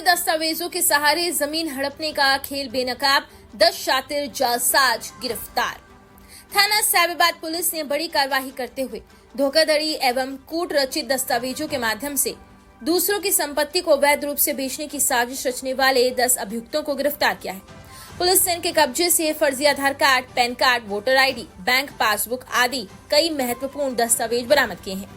दस्तावेजों के सहारे जमीन हड़पने का खेल बेनकाब, 10 शातिर जालसाज गिरफ्तार। थाना साहिबाबाद पुलिस ने बड़ी कार्रवाई करते हुए धोखाधड़ी एवं कूट रचित दस्तावेजों के माध्यम से दूसरों की संपत्ति को अवैध रूप से बेचने की साजिश रचने वाले 10 अभियुक्तों को गिरफ्तार किया है। पुलिस ने इनके कब्जे से फर्जी Aadhaar card, PAN card, voter ID, bank passbook आदि कई महत्वपूर्ण दस्तावेज बरामद किए हैं।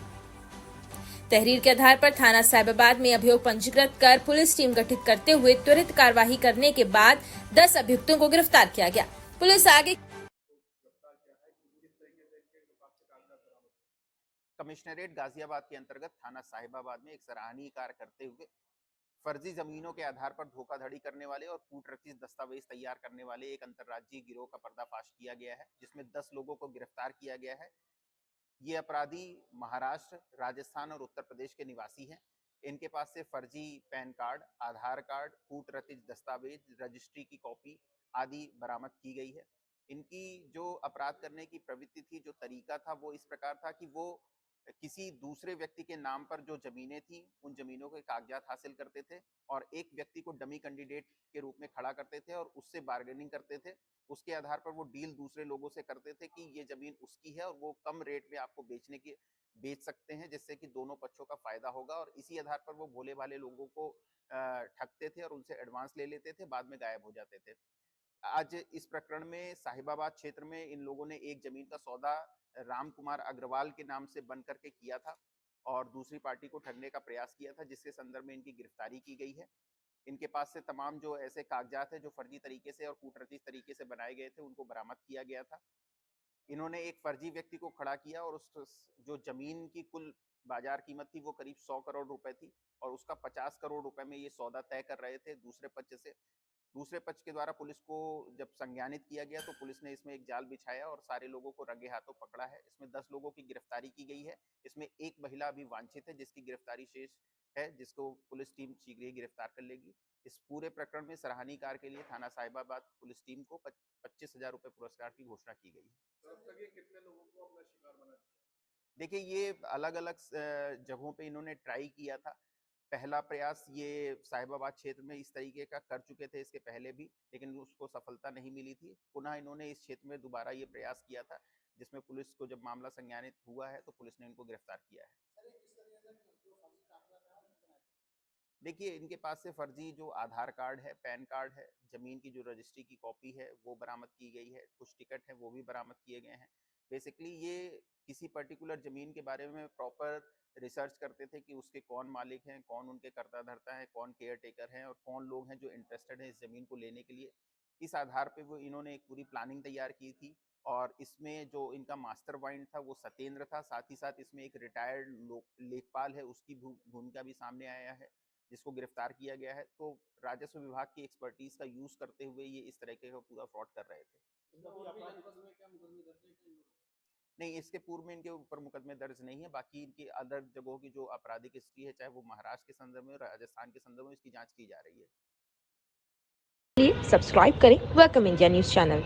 तहरीर के आधार पर थाना साहिबाबाद में अभियोग पंजीकृत कर पुलिस टीम गठित करते हुए त्वरित कार्रवाई करने के बाद 10 अभियुक्तों को गिरफ्तार किया गया। पुलिस आगे कमिश्नरेट गाजियाबाद के अंतर्गत थाना साहिबाबाद में एक सराहनीय कार्य करते हुए फर्जी जमीनों के आधार पर धोखाधड़ी करने वाले और कूटरचित दस्तावेज तैयार करने वाले एक अंतर्राज्यीय गिरोह का पर्दाफाश किया गया है, जिसमें 10 लोगों को गिरफ्तार किया गया है। ये अपराधी महाराष्ट्र, राजस्थान और उत्तर प्रदेश के निवासी हैं। इनके पास से फर्जी पैन कार्ड, आधार कार्ड, कूटरचित दस्तावेज, रजिस्ट्री की कॉपी आदि बरामद की गई है। इनकी जो अपराध करने की प्रवृत्ति थी, जो तरीका था, वो इस प्रकार था कि वो किसी दूसरे व्यक्ति के नाम पर जो जमीनें थी, उन जमीनों के कागजात हासिल करते थे और एक व्यक्ति को डमी कैंडिडेट के रूप में खड़ा करते थे और उससे बार्गेनिंग करते थे। उसके आधार पर वो डील दूसरे लोगों से करते थे कि ये जमीन उसकी है और वो कम रेट में आपको बेच सकते हैं, जिससे कि दोनों पक्षों का फायदा होगा। और इसी आधार पर वो भोले भाले लोगों को ठगते थे और उनसे एडवांस ले लेते थे, बाद में गायब हो जाते थे। आज इस प्रकरण में साहिबाबाद क्षेत्र में इन लोगों ने एक जमीन का सौदा राम कुमार अग्रवाल के नाम से बन करके किया था और दूसरी पार्टी को ठगने का प्रयास किया था, जिसके संदर्भ में इनकी गिरफ्तारी की गई है। इनके पास से तमाम जो ऐसे कागजात हैं जो फर्जी तरीके से और कूटरचित तरीके से बनाए गए थे, उनको बरामद किया गया था। इन्होंने एक फर्जी व्यक्ति को खड़ा किया और उस जो जमीन की कुल बाजार कीमत थी वो करीब 100 करोड़ रुपए थी और उसका 50 करोड़ रुपए में ये सौदा तय कर रहे थे दूसरे पक्ष से। दूसरे पक्ष के द्वारा पुलिस को जब संज्ञानित किया गया तो पुलिस ने इसमें एक जाल बिछाया और सारे लोगों को रंगे हाथों पकड़ा है। इसमें 10 लोगों की गिरफ्तारी की गई है। इसमें एक महिला अभी वांछित है, जिसकी गिरफ्तारी शेष है, जिसको पुलिस टीम शीघ्र ही गिरफ्तार कर लेगी। इस पूरे प्रकरण में सराहनीय कार्य के लिए थाना साहिबाबाद पुलिस टीम को 25,000 रुपए पुरस्कार की घोषणा की गई है। अब तक ये कितने लोगों को अपना शिकार बना चुके हैं? देखिए, ये अलग अलग जगहों पे इन्होंने ट्राई किया था। पहला प्रयास ये साहिबाबाद क्षेत्र में इस तरीके का कर चुके थे इसके पहले भी, लेकिन उसको सफलता नहीं मिली थी। पुनः इन्होंने इस क्षेत्र में दोबारा ये प्रयास किया था, जिसमें पुलिस को जब मामला संज्ञानित हुआ है तो पुलिस ने इनको गिरफ्तार किया है। देखिए, इनके पास से फर्जी जो आधार कार्ड है, पैन कार्ड है, जमीन की जो रजिस्ट्री की कॉपी है वो बरामद की गई है, कुछ टिकट है वो भी बरामद किए गए हैं। बेसिकली ये किसी पर्टिकुलर जमीन के बारे में प्रॉपर रिसर्च करते थे कि उसके कौन मालिक हैं, कौन उनके कर्ता धर्ता है, कौन केयर टेकर हैं और कौन लोग हैं जो इंटरेस्टेड हैं इस जमीन को लेने के लिए। इस आधार पे वो इन्होंने एक पूरी प्लानिंग तैयार की थी और इसमें जो इनका मास्टर माइंड था वो सत्येंद्र था। साथ ही साथ इसमें एक रिटायर्ड लेखपाल है, उसकी भूमिका भी सामने आया है, जिसको गिरफ्तार किया गया है। तो राजस्व विभाग की एक्सपर्टीज का यूज करते हुए ये इस तरह का पूरा फ्रॉड कर रहे थे। नहीं, इसके पूर्व में इनके ऊपर मुकदमे दर्ज नहीं है। बाकी इनकी अदर जगहों की जो आपराधिक हिस्ट्री है, चाहे वो महाराष्ट्र के संदर्भ में, राजस्थान के संदर्भ में, इसकी जांच की जा रही है। सब्सक्राइब करें वेलकम इंडिया न्यूज चैनल।